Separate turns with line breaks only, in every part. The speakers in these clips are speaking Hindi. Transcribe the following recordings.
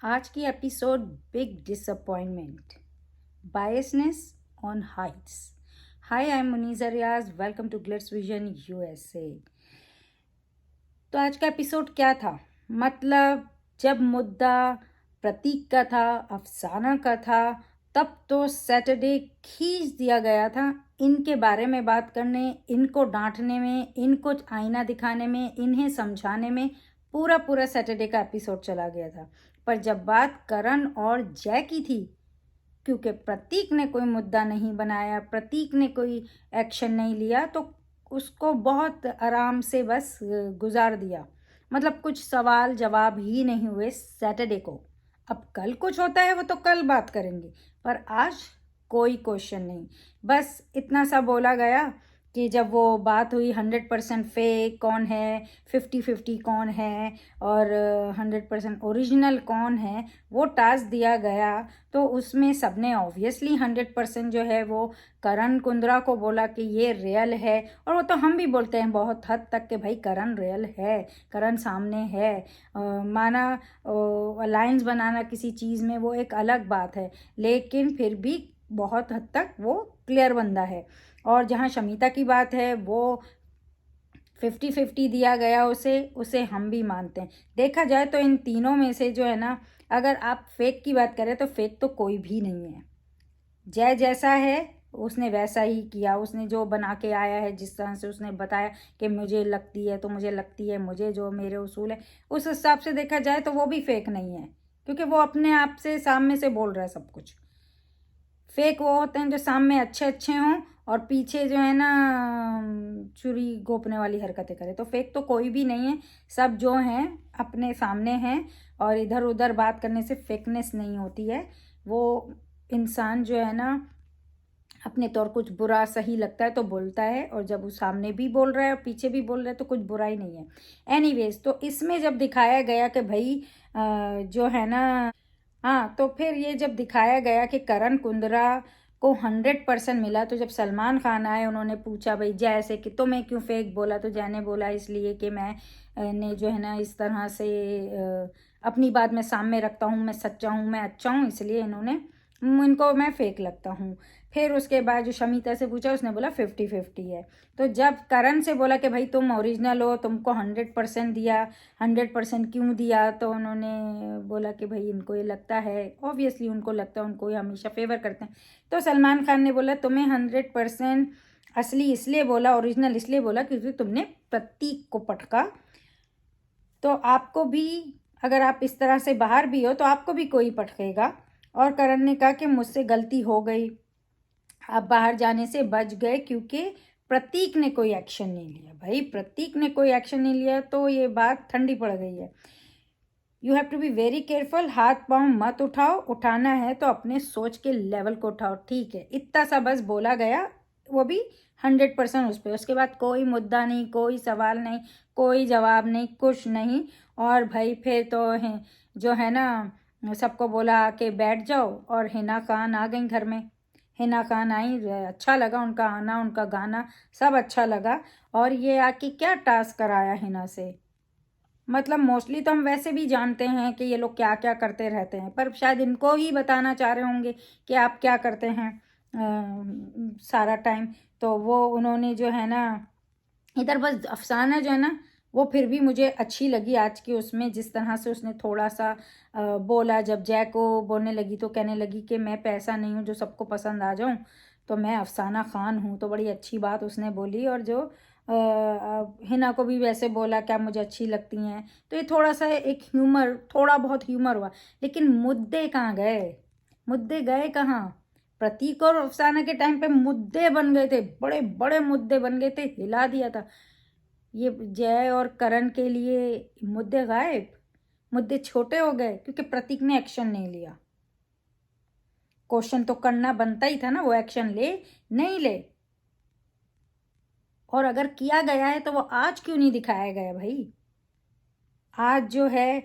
आज की episode big disappointment, biasness on heights. Hi, I am Muniza Riaz. Welcome to Glitz Vision USA. तो आज का एपिसोड क्या था? मतलब जब मुद्दा प्रतीक का था, अफसाना का था, तब तो सैटरडे खींच दिया गया था इनके बारे में बात करने, इनको डांटने में, इनको आईना दिखाने में, इन्हें समझाने में पूरा पूरा सैटरडे का एपिसोड चला गया था। पर जब बात करण और जय की थी, क्योंकि प्रतीक ने कोई मुद्दा नहीं बनाया, प्रतीक ने कोई एक्शन नहीं लिया, तो उसको बहुत आराम से बस गुजार दिया। मतलब कुछ सवाल जवाब ही नहीं हुए सैटरडे को। अब कल कुछ होता है वो तो कल बात करेंगे, पर आज कोई क्वेश्चन नहीं। बस इतना सा बोला गया कि जब वो बात हुई 100% फेक कौन है, 50-50 कौन है और 100% ओरिजिनल कौन है, वो टास्क दिया गया। तो उसमें सबने ऑब्वियसली 100% जो है वो करण कुंद्रा को बोला कि ये रियल है। और वो तो हम भी बोलते हैं बहुत हद तक कि भाई करण रियल है, करण सामने है। माना अलायंस बनाना किसी चीज़ में वो एक अलग बात है, लेकिन फिर भी बहुत हद तक वो क्लियर बंदा है। और जहाँ शमिता की बात है वो 50-50 दिया गया उसे हम भी मानते हैं। देखा जाए तो इन तीनों में से जो है ना, अगर आप फेक की बात करें तो फेक तो कोई भी नहीं है। जय जैसा है उसने वैसा ही किया, उसने जो बना के आया है, जिस तरह से उसने बताया कि मुझे लगती है तो मुझे लगती है, मुझे जो मेरे उसूल है, उस हिसाब से देखा जाए तो वो भी फेक नहीं है, क्योंकि वो अपने आप से सामने से बोल रहा है सब कुछ। फेक वो होते हैं जो सामने अच्छे अच्छे हों और पीछे जो है ना चुरी गोपने वाली हरकतें करे। तो फेक तो कोई भी नहीं है, सब जो हैं अपने सामने हैं। और इधर उधर बात करने से फेकनेस नहीं होती है। वो इंसान जो है ना अपने तौर कुछ बुरा सही लगता है तो बोलता है, और जब वो सामने भी बोल रहा है और पीछे भी बोल रहा है तो कुछ बुरा ही नहीं है। एनीवेज, तो इसमें जब दिखाया गया कि भाई जो है ना, हाँ, तो फिर ये जब दिखाया गया कि करण कुंद्रा को 100% मिला, तो जब सलमान खान आए उन्होंने पूछा भाई जय से कि तुम्हें क्यों फेक बोला, तो जय ने बोला इसलिए कि मैं ने जो है ना इस तरह से अपनी बात मैं सामने रखता हूँ, मैं सच्चा हूँ, मैं अच्छा हूँ, इसलिए इनको मैं फेक लगता हूँ। फिर उसके बाद जो शमिता से पूछा उसने बोला 50-50 है। तो जब करण से बोला कि भाई तुम ओरिजिनल हो, तुमको 100% दिया, 100% क्यों दिया, तो उन्होंने बोला कि भाई इनको ये लगता है, ऑब्वियसली उनको लगता है, उनको ये हमेशा फेवर करते हैं। तो सलमान खान ने बोला तुम्हें 100% असली इसलिए बोला, ओरिजिनल इसलिए बोला क्योंकि तुमने प्रतीक को पटका। तो आपको भी, अगर आप इस तरह से बाहर भी हो तो आपको भी कोई पटकेगा। और करण ने कहा कि मुझसे गलती हो गई, आप बाहर जाने से बच गए क्योंकि प्रतीक ने कोई एक्शन नहीं लिया। भाई प्रतीक ने कोई एक्शन नहीं लिया तो ये बात ठंडी पड़ गई है। You have to be very careful, हाथ पाँव मत उठाओ, उठाना है तो अपने सोच के लेवल को उठाओ, ठीक है, इतना सा बस बोला गया। वो भी 100% उस पर। उसके बाद कोई मुद्दा नहीं, कोई सवाल नहीं, कोई जवाब नहीं, कुछ नहीं। और भाई फिर तो है जो है ना, सबको बोला कि बैठ जाओ, और हिना खान आ गई घर में। हिना खान आई, अच्छा लगा उनका आना, उनका गाना सब अच्छा लगा। और ये आके क्या टास्क कराया हिना से? मतलब मोस्टली तो हम वैसे भी जानते हैं कि ये लोग क्या क्या करते रहते हैं, पर शायद इनको ही बताना चाह रहे होंगे कि आप क्या करते हैं सारा टाइम। तो वो उन्होंने जो है ना इधर बस अफसाना जो है ना, वो फिर भी मुझे अच्छी लगी आज की उसमें, जिस तरह से उसने थोड़ा सा बोला। जब जय को बोलने लगी तो कहने लगी कि मैं पैसा नहीं हूँ जो सबको पसंद आ जाऊँ, तो मैं अफसाना खान हूँ। तो बड़ी अच्छी बात उसने बोली। और जो हिना को भी वैसे बोला क्या मुझे अच्छी लगती हैं। तो ये थोड़ा सा एक ह्यूमर, थोड़ा बहुत ह्यूमर हुआ, लेकिन मुद्दे कहाँ गए? मुद्दे गए कहाँ? प्रतीक और अफसाना के टाइम पे मुद्दे बन गए थे, बड़े बड़े मुद्दे बन गए थे, हिला दिया था। ये जय और करण के लिए मुद्दे गायब, मुद्दे छोटे हो गए क्योंकि प्रतीक ने एक्शन नहीं लिया। क्वेश्चन तो करना बनता ही था ना, वो एक्शन ले नहीं ले। और अगर किया गया है तो वो आज क्यों नहीं दिखाया गया भाई? आज जो है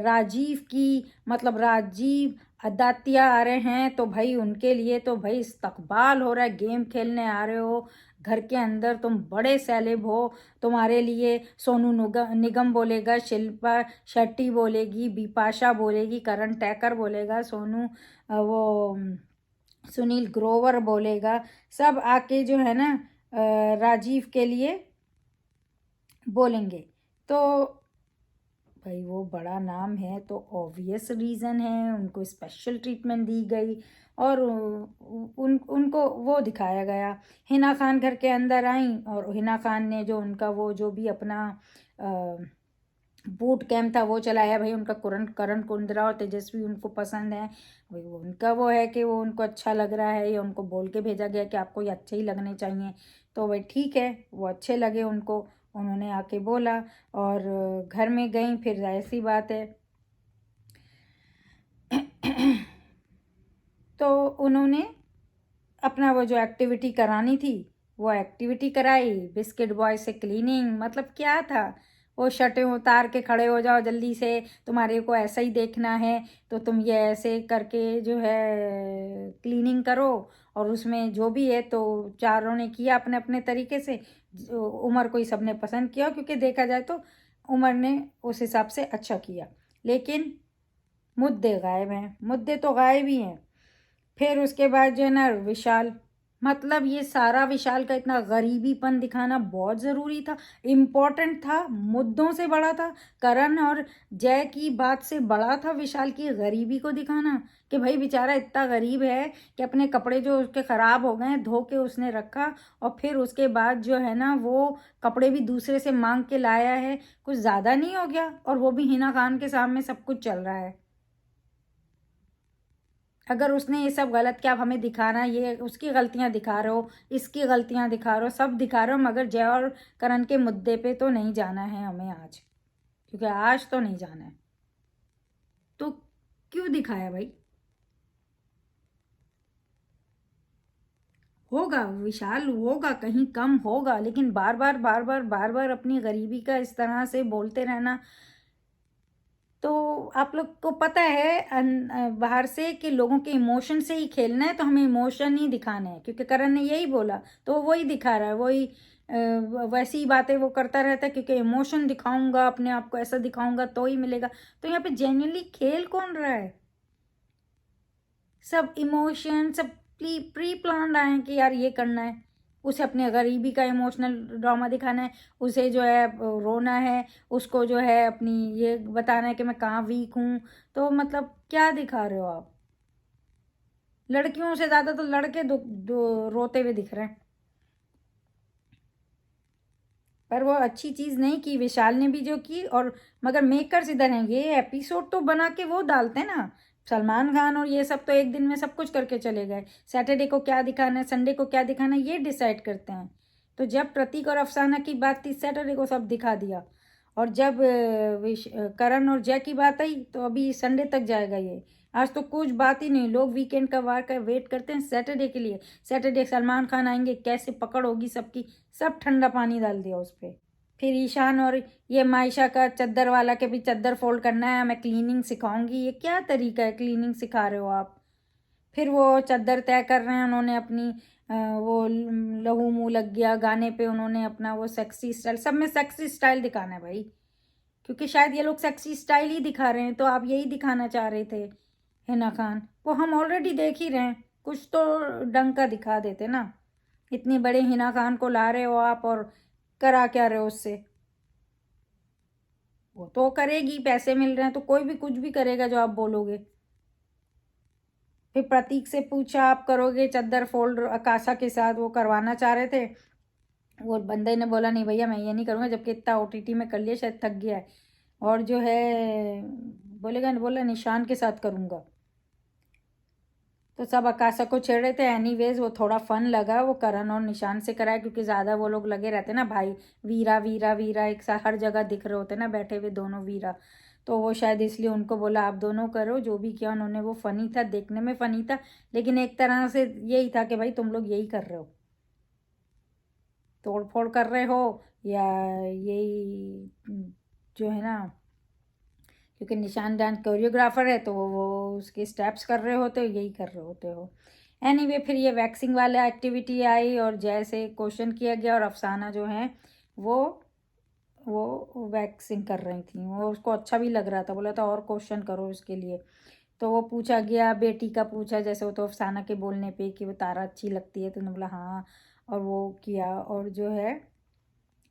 राजीव की, मतलब राजीव अदातिया आ रहे हैं, तो भाई उनके लिए तो भाई इस्तकबाल हो रहा है, गेम खेलने आ रहे हो, घर के अंदर तुम बड़े सेलेब हो, तुम्हारे लिए सोनू निगम बोलेगा, शिल्पा शेट्टी बोलेगी, बिपाशा बोलेगी, करण टैकर बोलेगा, वो सुनील ग्रोवर बोलेगा, सब आके जो है ना राजीव के लिए बोलेंगे। तो भाई वो बड़ा नाम है तो ऑब्वियस रीज़न है उनको स्पेशल ट्रीटमेंट दी गई और उनको वो दिखाया गया। हिना खान घर के अंदर आई और हिना खान ने जो उनका वो जो भी अपना बूट कैंप था वो चलाया। भाई उनका करण करण कुंद्रा और तेजस्वी उनको पसंद है। भाई वो उनका वो है कि वो उनको अच्छा लग रहा है या उनको बोल के भेजा गया कि आपको ये अच्छे ही लगने चाहिए। तो भाई ठीक है, वो अच्छे लगे उनको, उन्होंने आके बोला और घर में गई। फिर ऐसी बात है तो उन्होंने अपना वो जो एक्टिविटी करानी थी वो एक्टिविटी कराई। बिस्किट बॉय से क्लीनिंग, मतलब क्या था, वो शर्टें उतार के खड़े हो जाओ जल्दी से, तुम्हारे को ऐसा ही देखना है तो तुम ये ऐसे करके जो है क्लीनिंग करो। और उसमें जो भी है तो चारों ने किया अपने अपने तरीके से। उमर को ही सबने पसंद किया क्योंकि देखा जाए तो उमर ने उस हिसाब से अच्छा किया। लेकिन मुद्दे गायब हैं, मुद्दे तो गायब ही हैं। फिर उसके बाद जो है ना विशाल, मतलब ये सारा विशाल का इतना गरीबीपन दिखाना बहुत ज़रूरी था, इम्पोर्टेंट था, मुद्दों से बड़ा था। करण और जय की बात से बड़ा था विशाल की गरीबी को दिखाना कि भाई बेचारा इतना गरीब है कि अपने कपड़े जो उसके ख़राब हो गए हैं धो के उसने रखा और फिर उसके बाद जो है ना वो कपड़े भी दूसरे से मांग के लाया है। कुछ ज़्यादा नहीं हो गया? और वो भी हिना खान के सामने सब कुछ चल रहा है। अगर उसने ये सब गलत किया, आप हमें दिखाना ये उसकी गलतियां दिखा रहे हो, इसकी गलतियां दिखा रहे हो, सब दिखा रहे हो, मगर जय और करण के मुद्दे पे तो नहीं जाना है हमें आज, क्योंकि आज तो नहीं जाना है। तो क्यों दिखाया भाई? होगा विशाल, होगा कहीं कम होगा, लेकिन बार बार बार बार बार बार अपनी गरीबी का इस तरह से बोलते रहना। तो आप लोग को पता है बाहर से कि लोगों के इमोशन से ही खेलना है, तो हमें इमोशन ही दिखाने हैं, क्योंकि करण ने यही बोला तो वो वही दिखा रहा है, वही वैसी ही बातें वो करता रहता है, क्योंकि इमोशन दिखाऊंगा, अपने आप को ऐसा दिखाऊंगा तो ही मिलेगा। तो यहाँ पे जेन्युइनली खेल कौन रहा है? सब इमोशन, सब प्री प्लान आए हैं कि यार ये करना है, उसे अपने गरीबी का इमोशनल ड्रामा दिखाना है, उसे जो है रोना है, उसको जो है अपनी ये बताना है कि मैं कहाँ वीक हूँ। तो मतलब क्या दिखा रहे हो आप? लड़कियों से ज़्यादा तो लड़के रोते हुए दिख रहे हैं। पर वो अच्छी चीज़ नहीं की विशाल ने भी जो की, और मगर मेकर्स इधर हैं, ये एपिसोड तो बना के वो डालते हैं ना। सलमान खान और ये सब तो एक दिन में सब कुछ करके चले गए। सैटरडे को क्या दिखाना है, संडे को क्या दिखाना है, ये डिसाइड करते हैं। तो जब प्रतीक और अफसाना की बात थी सैटरडे को सब दिखा दिया, और जब करण और जय की बात आई तो अभी संडे तक जाएगा ये। आज तो कुछ बात ही नहीं, लोग वीकेंड का वार का वेट करते हैं सैटरडे के लिए। सैटरडे सलमान खान आएंगे, कैसे पकड़ होगी सबकी, सब ठंडा पानी डाल दिया उस पर। फिर ईशान और ये मायशा का चद्दर वाला के भी चद्दर फोल्ड करना है, मैं क्लीनिंग सिखाऊंगी। ये क्या तरीका है, क्लीनिंग सिखा रहे हो आप? फिर वो चद्दर तय कर रहे हैं, उन्होंने अपनी वो लहू मुंह लग गया गाने पे, उन्होंने अपना वो सेक्सी स्टाइल, सब में सेक्सी स्टाइल दिखाना है भाई, क्योंकि शायद ये लोग सेक्सी स्टाइल ही दिखा रहे हैं, तो आप यही दिखाना चाह रहे थे हिना खान। वो हम ऑलरेडी देख ही रहे हैं, कुछ तो ढंग का दिखा देते ना। इतनी बड़े हिना खान को ला रहे हो आप और करा क्या रहे हो उससे? वो तो करेगी, पैसे मिल रहे हैं तो कोई भी कुछ भी करेगा जो आप बोलोगे। फिर प्रतीक से पूछा आप करोगे चद्दर फोल्ड आकाशा के साथ, वो करवाना चाह रहे थे। वो बंदे ने बोला नहीं भैया मैं ये नहीं करूँगा, जबकि इतना ओटीटी में कर लिया, शायद थक गया है। और जो है बोला निशान के साथ करूँगा। तो सब आकाशा को छेड़ रहे थे। एनीवेज वो थोड़ा फन लगा, वो करण और निशान से कराया, क्योंकि ज़्यादा वो लोग लगे रहते ना भाई, वीरा वीरा वीरा एक साथ हर जगह दिख रहे होते ना बैठे हुए दोनों वीरा। तो वो शायद इसलिए उनको बोला आप दोनों करो जो भी किया उन्होंने, वो फनी था, देखने में फनी था, लेकिन एक तरह से यही था कि भाई तुम लोग यही कर रहे हो, तोड़ फोड़ कर रहे हो, या यही जो है ना, क्योंकि निशान डांस कोरियोग्राफर है तो वो उसके स्टेप्स कर रहे होते हो, यही कर रहे होते हो। एनीवे फिर ये वैक्सिंग वाला एक्टिविटी आई और जैसे क्वेश्चन किया गया और अफसाना जो है वो वैक्सिंग कर रही थी, वो उसको अच्छा भी लग रहा था, बोला था और क्वेश्चन करो इसके लिए। तो वो पूछा गया, बेटी का पूछा, जैसे वो तो अफसाना के बोलने पे कि वो तारा अच्छी लगती है, तो उन्होंने बोला हाँ, और वो किया। और जो है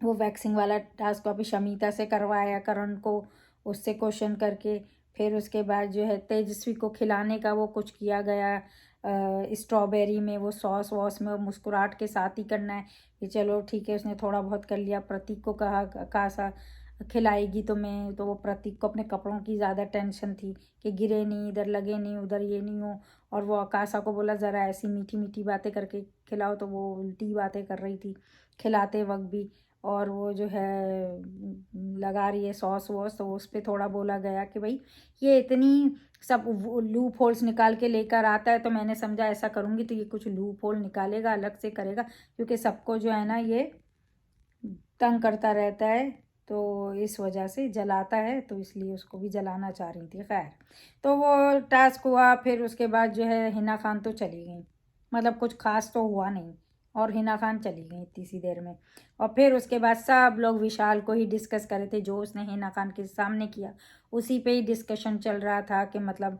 वो वैक्सिंग वाला टास्क अभी शमीता से करवाया करण को, उससे क्वेश्चन करके। फिर उसके बाद जो है तेजस्वी को खिलाने का वो कुछ किया गया, स्ट्रॉबेरी में वो सॉस वॉस में, वो मुस्कुराहट के साथ ही करना है कि चलो ठीक है, उसने थोड़ा बहुत कर लिया। प्रतीक को कहा सा खिलाएगी तो मैं, तो वो प्रतीक को अपने कपड़ों की ज़्यादा टेंशन थी कि गिरे नहीं, इधर लगे नहीं, उधर ये नहीं हो। और वो आकाशा को बोला ज़रा ऐसी मीठी मीठी बातें करके खिलाओ, तो वो उल्टी बातें कर रही थी खिलाते वक्त भी। और वो जो है लगा रही है सॉस वॉस, तो उस पर थोड़ा बोला गया कि भाई ये इतनी सब लूप होल्स निकाल के लेकर आता है, तो मैंने समझा ऐसा करूँगी तो ये कुछ लूप होल निकालेगा, अलग से करेगा, क्योंकि सबको जो है ना ये तंग करता रहता है, तो इस वजह से जलाता है, तो इसलिए उसको भी जलाना चाह रही थी। खैर, तो वो टास्क हुआ। फिर उसके बाद जो है हिना खान तो चली गई, मतलब कुछ खास तो हुआ नहीं, और हिना खान चली गई इतनी सी देर में। और फिर उसके बाद सब लोग विशाल को ही डिस्कस कर रहे थे, जो उसने हिना खान के सामने किया उसी पे ही डिस्कशन चल रहा था कि मतलब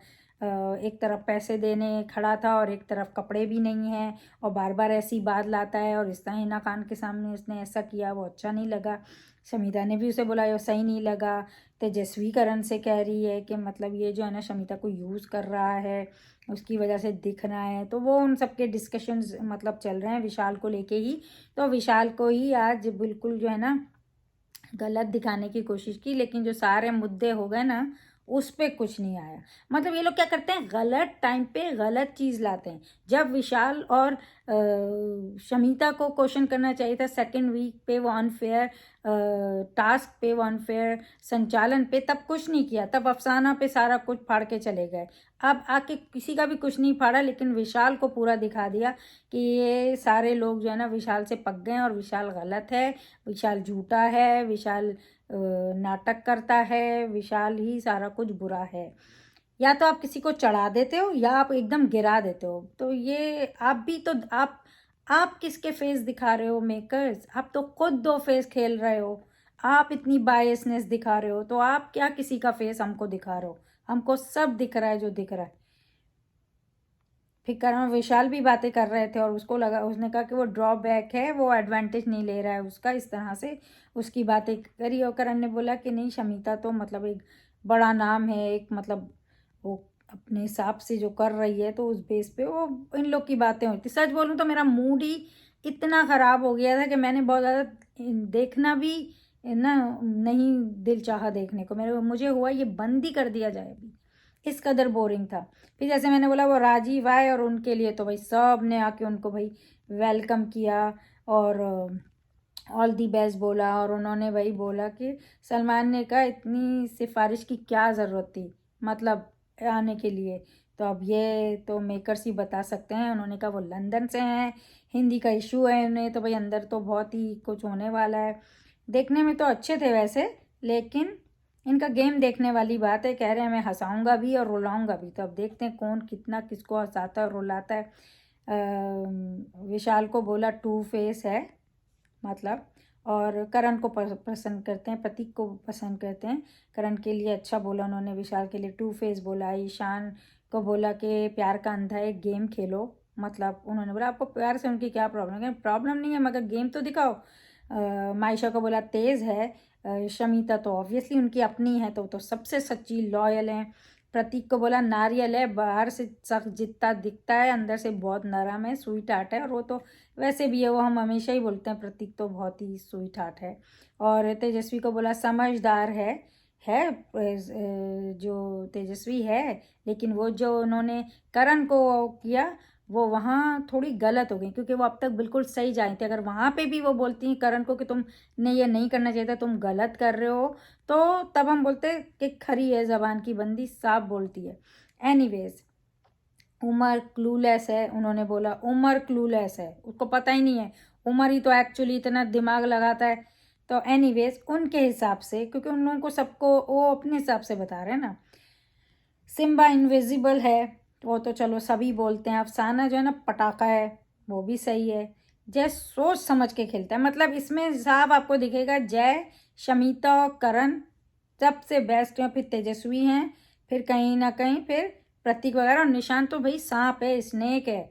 एक तरफ पैसे देने खड़ा था और एक तरफ कपड़े भी नहीं हैं, और बार बार ऐसी बात लाता है, और इस तरह हिना खान के सामने उसने ऐसा किया, वो अच्छा नहीं लगा। शमीता ने भी उसे बोला, ये सही नहीं लगा। तेजस्वी करण से कह रही है कि मतलब ये जो है ना शमीता को यूज़ कर रहा है, उसकी वजह से दिख रहा है। तो वो उन सब के डिस्कशंस मतलब चल रहे हैं विशाल को लेके ही। तो विशाल को ही आज बिल्कुल जो है ना गलत दिखाने की कोशिश की, लेकिन जो सारे मुद्दे हो गए ना उस पे कुछ नहीं आया। मतलब ये लोग क्या करते हैं, गलत टाइम पे गलत चीज़ लाते हैं। जब विशाल और शमीता को क्वेश्चन करना चाहिए था सेकंड वीक पे, वो अनफेयर टास्क पे, वो अनफेयर संचालन पे, तब कुछ नहीं किया, तब अफसाना पे सारा कुछ फाड़ के चले गए। अब आके किसी का भी कुछ नहीं फाड़ा, लेकिन विशाल को पूरा दिखा दिया कि ये सारे लोग जो है ना विशाल से पक गए हैं, और विशाल गलत है, विशाल झूठा है, विशाल नाटक करता है, विशाल ही सारा कुछ बुरा है। या तो आप किसी को चढ़ा देते हो या आप एकदम गिरा देते हो। तो ये आप भी तो आप किसके फेस दिखा रहे हो मेकर्स, आप तो खुद दो फेस खेल रहे हो। आप इतनी बायसनेस दिखा रहे हो, तो आप क्या किसी का फेस हमको दिखा रहे हो? हमको सब दिख रहा है जो दिख रहा है। फिर करण विशाल भी बातें कर रहे थे, और उसको लगा, उसने कहा कि वो ड्रॉबैक है, वो एडवांटेज नहीं ले रहा है उसका, इस तरह से उसकी बातें करी। और करण ने बोला कि नहीं, शमीता तो मतलब एक बड़ा नाम है, एक मतलब वो अपने हिसाब से जो कर रही है, तो उस बेस पे वो इन लोग की बातें होती। सच बोलूँ तो मेरा मूड ही इतना ख़राब हो गया था कि मैंने बहुत ज़्यादा देखना भी ना नहीं दिल चाहा देखने को, मुझे हुआ ये बंद ही कर दिया जाए अभी, इस कदर बोरिंग था। फिर जैसे मैंने बोला वो राजीव आए, और उनके लिए तो भाई सब ने आके उनको भाई वेलकम किया, और ऑल दी बेस्ट बोला। और उन्होंने भाई बोला कि सलमान ने कहा इतनी सिफारिश की क्या ज़रूरत थी, मतलब आने के लिए। तो अब ये तो मेकर्स ही बता सकते हैं। उन्होंने कहा वो लंदन से हैं, हिंदी का इशू है उन्हें, तो भाई अंदर तो बहुत ही कुछ होने वाला है। देखने में तो अच्छे थे वैसे, लेकिन इनका गेम देखने वाली बात है। कह रहे हैं मैं हंसाऊंगा भी और रुलाऊंगा भी, तो अब देखते हैं कौन कितना किसको हंसाता है और रुलाता है। विशाल को बोला टू फेस है मतलब, और करण को पसंद करते हैं, प्रतीक को पसंद करते हैं। करण के लिए अच्छा बोला उन्होंने, विशाल के लिए टू फेस बोला। ईशान को बोला कि प्यार का अंधा एक गेम खेलो, मतलब उन्होंने बोला आपको प्यार से उनकी क्या प्रॉब्लम है, प्रॉब्लम नहीं है मगर गेम तो दिखाओ। मायशा को बोला तेज़ है। शमीता तो ऑब्वियसली उनकी अपनी है, तो सबसे सच्ची लॉयल है। प्रतीक को बोला नारियल है, बाहर से सख्त जितना दिखता है अंदर से बहुत नरम है, स्वीट हार्ट है, और वो तो वैसे भी है, वो हम हमेशा ही बोलते हैं प्रतीक तो बहुत ही स्वीट हार्ट है। और तेजस्वी को बोला समझदार है जो तेजस्वी है, लेकिन वो जो उन्होंने करण को किया वो वहाँ थोड़ी गलत हो गई, क्योंकि वो अब तक बिल्कुल सही जाए थे। अगर वहाँ पे भी वो बोलती हैं करण को कि तुमने ये नहीं करना चाहिए था, तुम गलत कर रहे हो, तो तब हम बोलते कि खरी है, ज़बान की बंदी साफ बोलती है। एनीवेज, उमर क्लूलेस है, उन्होंने बोला उमर क्लूलेस है, उसको पता ही नहीं है। उमर ही तो एक्चुअली इतना दिमाग लगाता है। तो एनीवेज उनके हिसाब से, क्योंकि उन लोगों को सबको वो अपने हिसाब से बता रहे हैं ना। सिम्बा इनविजिबल है, वो तो चलो सभी बोलते हैं। अफसाना जो है ना पटाखा है, वो भी सही है। जय सोच समझ के खेलता है, मतलब इसमें साफ आपको दिखेगा जय, शमीता और करण सबसे बेस्ट हैं, फिर तेजस्वी हैं, फिर कहीं ना कहीं फिर प्रतीक वगैरह, और निशान तो भाई सांप है, स्नेक है,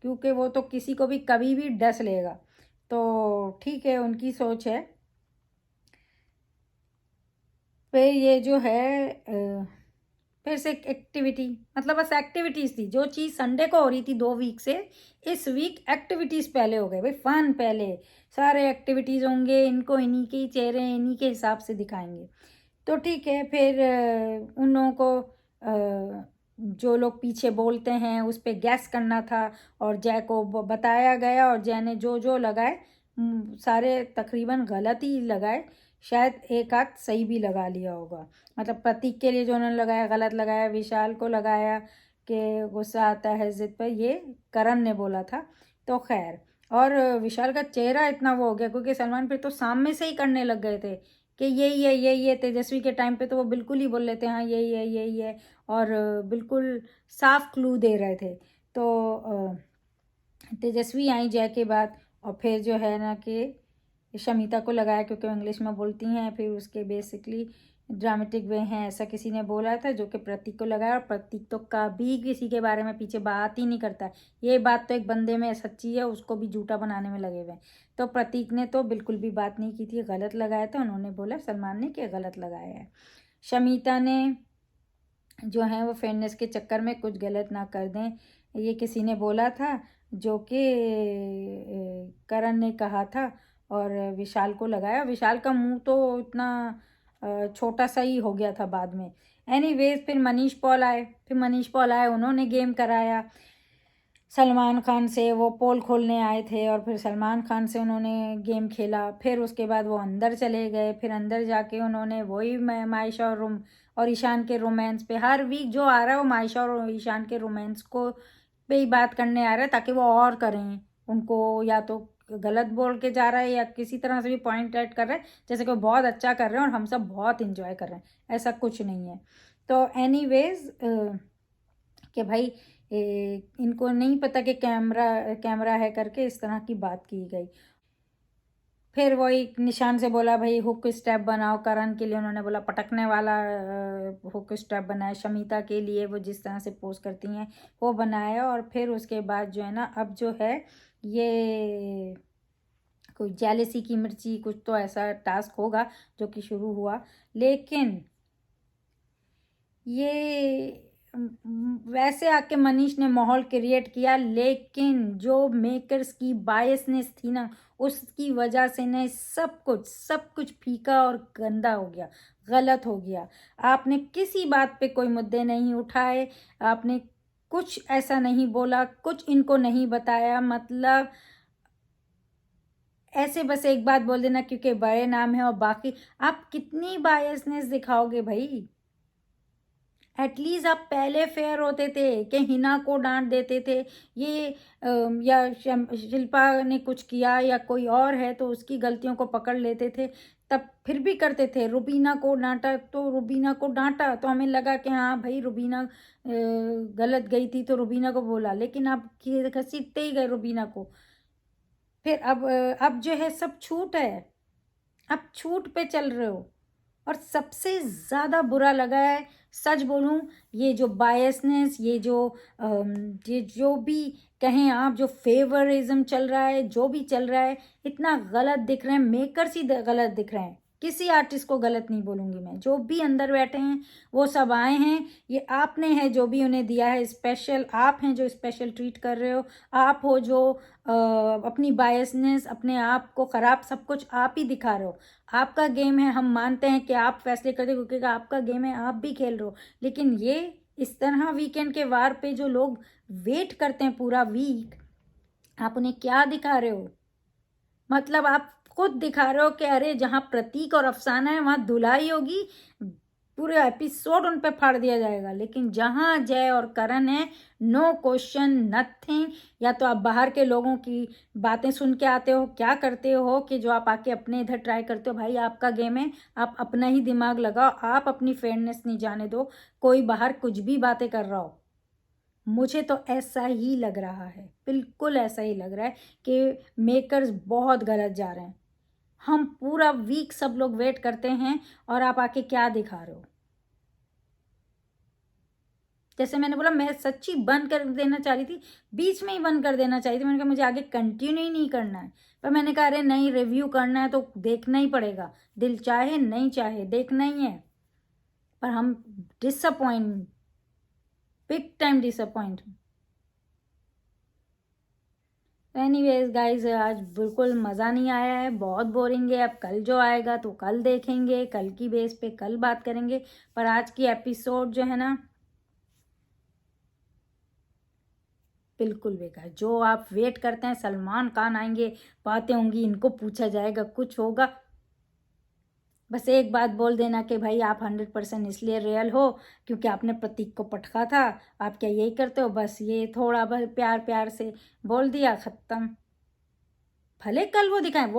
क्योंकि वो तो किसी को भी कभी भी डस लेगा। तो ठीक है, उनकी सोच है। फिर ये जो है फिर से एक्टिविटी, मतलब बस एक्टिविटीज़ थी। जो चीज़ संडे को हो रही थी 2 वीक से, इस वीक एक्टिविटीज़ पहले हो गए भाई, फन पहले। सारे एक्टिविटीज़ होंगे, इनको इन्हीं के ही चेहरे इन्हीं के हिसाब से दिखाएंगे। तो ठीक है, फिर उन लोगों को जो लोग पीछे बोलते हैं उस पर गैस करना था, और जय को बताया गया, और जय ने जो जो लगाए सारे तकरीबन गलत ही लगाए, शायद एक आध सही भी लगा लिया होगा। मतलब प्रतीक के लिए जो उन्होंने लगाया गलत लगाया, विशाल को लगाया कि गुस्सा आता है जिद पर, ये करण ने बोला था। तो खैर, और विशाल का चेहरा इतना वो हो गया, क्योंकि सलमान फिर तो सामने से ही करने लग गए थे कि यही है यही है। तेजस्वी के टाइम पे तो वो बिल्कुल ही बोल लेते हाँ यही है यही है, और बिल्कुल साफ क्लू दे रहे थे। तो तेजस्वी आई जय के बाद, और फिर जो है ना कि शमिता को लगाया, क्योंकि वो इंग्लिश में बोलती हैं, फिर उसके बेसिकली ड्रामेटिक वे हैं, ऐसा किसी ने बोला था, जो कि प्रतीक को लगाया। और प्रतीक तो कभी किसी के बारे में पीछे बात ही नहीं करता। ये बात तो एक बंदे में सच्ची है, उसको भी झूठा बनाने में लगे हुए हैं। तो प्रतीक ने तो बिल्कुल भी बात नहीं की थी, गलत लगाया था। उन्होंने बोला सलमान ने कि गलत लगाया है। शमिता ने जो है वो फेयरनेस के चक्कर में कुछ गलत ना कर दें, ये किसी ने बोला था, जो कि करण ने कहा था, और विशाल को लगाया। विशाल का मुंह तो इतना छोटा सा ही हो गया था बाद में। एनीवेज, फिर मनीष पॉल आए, उन्होंने गेम कराया सलमान खान से। वो पोल खोलने आए थे, और फिर सलमान खान से उन्होंने गेम खेला। फिर उसके बाद वो अंदर चले गए, फिर अंदर जाके उन्होंने वही मायशा और ईशान के रोमांस पे, हर वीक जो आ रहा है वो मायशा और ईशान के रोमांस को पे ही बात करने आ रहा है, ताकि वो और करें उनको, या तो गलत बोल के जा रहा है या किसी तरह से भी पॉइंट ऐड कर रहा है, जैसे कि वो बहुत अच्छा कर रहे हैं और हम सब बहुत इंजॉय कर रहे हैं। ऐसा कुछ नहीं है। तो एनीवेज कि भाई इनको नहीं पता कि कैमरा कैमरा है करके इस तरह की बात की गई। फिर वही निशान से बोला भाई हुक स्टेप बनाओ, करण के लिए उन्होंने बोला पटकने वाला हुक स्टेप बनाए, शमिता के लिए वो जिस तरह से पोज करती हैं वो बनाया। और फिर उसके बाद जो है ना, अब जो है ये कोई जेलेसी की मिर्ची कुछ तो ऐसा टास्क होगा जो कि शुरू हुआ। लेकिन ये वैसे आके मनीष ने माहौल क्रिएट किया, लेकिन जो मेकर्स की बायसनेस थी ना, उसकी वजह से ने सब कुछ फीका और गंदा हो गया, गलत हो गया। आपने किसी बात पे कोई मुद्दे नहीं उठाए, आपने कुछ ऐसा नहीं बोला, कुछ इनको नहीं बताया। मतलब ऐसे बस एक बात बोल देना क्योंकि बड़े नाम है, और बाकी आप कितनी बायसनेस दिखाओगे भाई। एटलीस्ट आप पहले फेयर होते थे कि हिना को डांट देते थे, ये या शिल्पा ने कुछ किया या कोई और है तो उसकी गलतियों को पकड़ लेते थे, तब फिर भी करते थे। रुबीना को डांटा तो रुबीना को डांटा तो हमें लगा कि हाँ भाई रुबीना गलत गई थी तो रुबीना को बोला, लेकिन आप घसीटते ही गए रुबीना को। फिर अब जो है सब छूट है, आप छूट पे चल रहे हो। और सबसे ज़्यादा बुरा लगा है, सच बोलूं, ये जो बायसनेस, ये जो भी कहें आप, जो फेवरिज्म चल रहा है, जो भी चल रहा है, इतना गलत दिख रहे हैं। मेकर्स ही गलत दिख रहे हैं, किसी आर्टिस्ट को गलत नहीं बोलूँगी मैं। जो भी अंदर बैठे हैं वो सब आए हैं, ये आपने है जो भी उन्हें दिया है स्पेशल, आप हैं जो स्पेशल ट्रीट कर रहे हो, आप हो जो अपनी बायसनेस, अपने आप को ख़राब, सब कुछ आप ही दिखा रहे हो। आपका गेम है, हम मानते हैं कि आप फैसले करते हो क्योंकि आपका गेम है, आप भी खेल रहे हो। लेकिन ये इस तरह वीकेंड के वार पे जो लोग वेट करते हैं पूरा वीक, आप उन्हें क्या दिखा रहे हो? मतलब आप खुद दिखा रहे हो कि अरे जहाँ प्रतीक और अफसाना है वहाँ धुलाई होगी, पूरे एपिसोड उन पे फाड़ दिया जाएगा। लेकिन जहाँ जय और करण है, नो क्वेश्चन नथिंग। या तो आप बाहर के लोगों की बातें सुन के आते हो, क्या करते हो कि जो आप आके अपने इधर ट्राई करते हो। भाई आपका गेम है, आप अपना ही दिमाग लगाओ, आप अपनी फेयरनेस नहीं जाने दो कोई बाहर कुछ भी बातें कर रहा हो। मुझे तो ऐसा ही लग रहा है, बिल्कुल ऐसा ही लग रहा है कि मेकर्स बहुत गलत जा रहे हैं। हम पूरा वीक सब लोग वेट करते हैं और आप आके क्या दिखा रहे हो। जैसे मैंने बोला, मैं सच्ची बंद कर देना चाह रही थी, बीच में ही बंद कर देना चाहिए थी। मैंने कहा मुझे आगे कंटिन्यू ही नहीं करना है, पर मैंने कहा अरे नहीं, रिव्यू करना है तो देखना ही पड़ेगा, दिल चाहे नहीं चाहे देखना ही है। पर हम disappoint, big time disappoint. Anyways guys, आज बिल्कुल मज़ा नहीं आया है, बहुत बोरिंग है। अब कल जो आएगा तो कल देखेंगे, कल की बेस पे कल बात करेंगे। पर आज की एपिसोड जो है ना, बिल्कुल बेकार। जो आप वेट करते हैं, सलमान खान आएंगे, बातें होंगी, इनको पूछा जाएगा, कुछ होगा, बस एक बात बोल देना कि भाई आप 100% इसलिए रियल हो क्योंकि आपने प्रतीक को पटका था, आप क्या यही करते हो। बस ये थोड़ा बहुत प्यार प्यार से बोल दिया, ख़त्म। भले कल वो दिखाएं,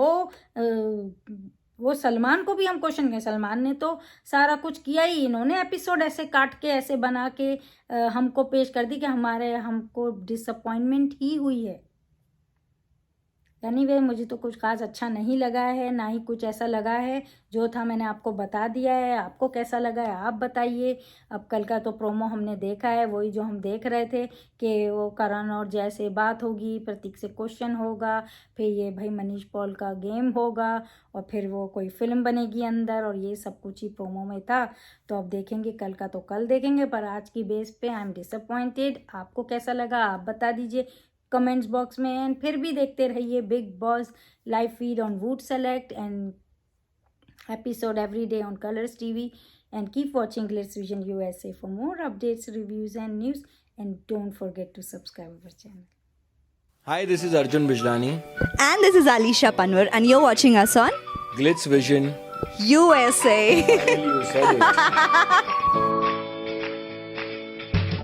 वो सलमान को भी हम क्वेश्चन करें, सलमान ने तो सारा कुछ किया ही, इन्होंने एपिसोड ऐसे काट के ऐसे बना के हमको पेश कर दी कि हमको डिसअपॉइंटमेंट ही हुई है। एनीवे, मुझे तो कुछ खास अच्छा नहीं लगा है, ना ही कुछ ऐसा लगा है। जो था मैंने आपको बता दिया है, आपको कैसा लगा है आप बताइए। अब कल का तो प्रोमो हमने देखा है, वही जो हम देख रहे थे कि वो करण और जय से बात होगी, प्रतीक से क्वेश्चन होगा, फिर ये भाई मनीष पॉल का गेम होगा, और फिर वो कोई फिल्म बनेगी अंदर, और ये सब कुछ ही प्रोमो में था। तो अब देखेंगे, कल का तो कल देखेंगे, पर आज की बेस पे आई एम डिसअपॉइंटेड। आपको कैसा लगा आप बता दीजिए कमेंट्स बॉक्स में। एंड फिर भी देखते रहिए Bigg Boss live feed on Voot Select and episode every day on Colors TV, and keep watching Glitz Vision USA for more updates, reviews and news, and don't forget to subscribe our channel.
Hi, this is Arjun Bijlani.
And this is Alisha Panwar, and you're watching us on
Glitz Vision
USA.
You said it.